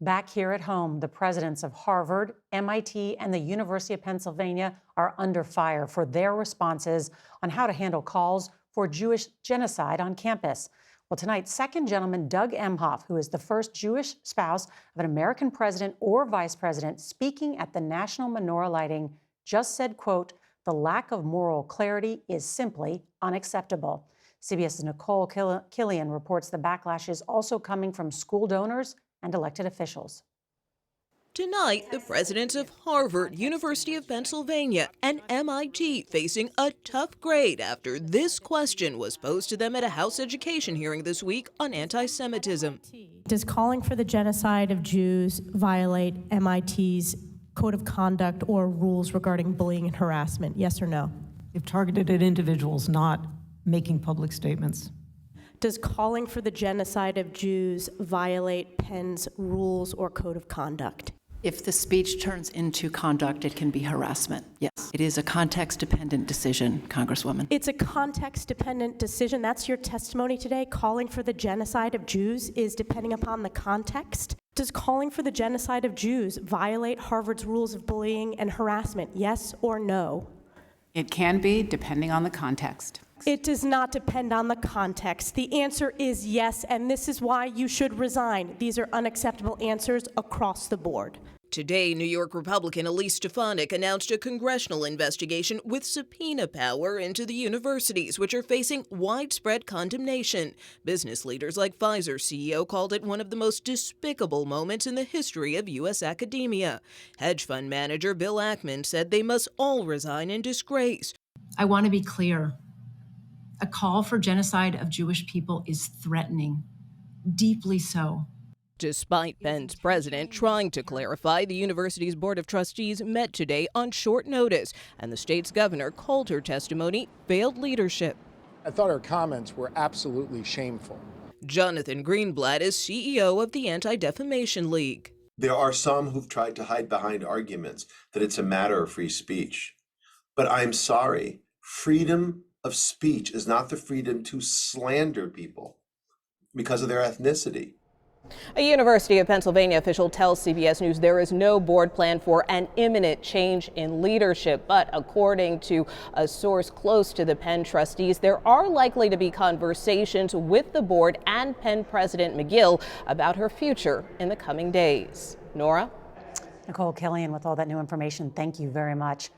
Back here at home, the presidents of Harvard, MIT, and the University of Pennsylvania are under fire for their responses on how to handle calls for Jewish genocide on campus. Well, tonight, second gentleman Doug Emhoff, who is the first Jewish spouse of an American president or vice president, speaking at the National Menorah Lighting, just said, quote, "The lack of moral clarity is simply unacceptable." CBS's Nikole Killion reports the backlash is also coming from school donors and elected officials. Tonight, the presidents of Harvard, University of Pennsylvania, and MIT facing a tough grade after this question was posed to them at a House education hearing this week on anti-Semitism. Does calling for the genocide of Jews violate MIT's code of conduct or rules regarding bullying and harassment? Yes or no? If targeted at individuals, not making public statements. Does calling for the genocide of Jews violate Penn's rules or code of conduct? If the speech turns into conduct, it can be harassment. Yes, it is a context-dependent decision, Congresswoman. It's a context-dependent decision. That's your testimony today. Calling for the genocide of Jews is depending upon the context. Does calling for the genocide of Jews violate Harvard's rules of bullying and harassment? Yes or no? It can be, depending on the context. It does not depend on the context. The answer is yes, and this is why you should resign. These are unacceptable answers across the board. Today, New York Republican Elise Stefanik announced a congressional investigation with subpoena power into the universities, which are facing widespread condemnation. Business leaders like Pfizer CEO called it one of the most despicable moments in the history of U.S. academia. Hedge fund manager Bill Ackman said they must all resign in disgrace. I want to be clear. A call for genocide of Jewish people is threatening, deeply so. Despite Penn's president trying to clarify, the university's board of trustees met today on short notice, and the state's governor called her testimony failed leadership. I thought her comments were absolutely shameful. Jonathan Greenblatt is CEO of the Anti-Defamation League. There are some who've tried to hide behind arguments that it's a matter of free speech. But I'm sorry, freedom of speech is not the freedom to slander people because of their ethnicity. A University of Pennsylvania official tells CBS News there is no board plan for an imminent change in leadership. But according to a source close to the Penn trustees, there are likely to be conversations with the board and Penn President Magill about her future in the coming days. Norah? Nikole Killion with all that new information. Thank you very much.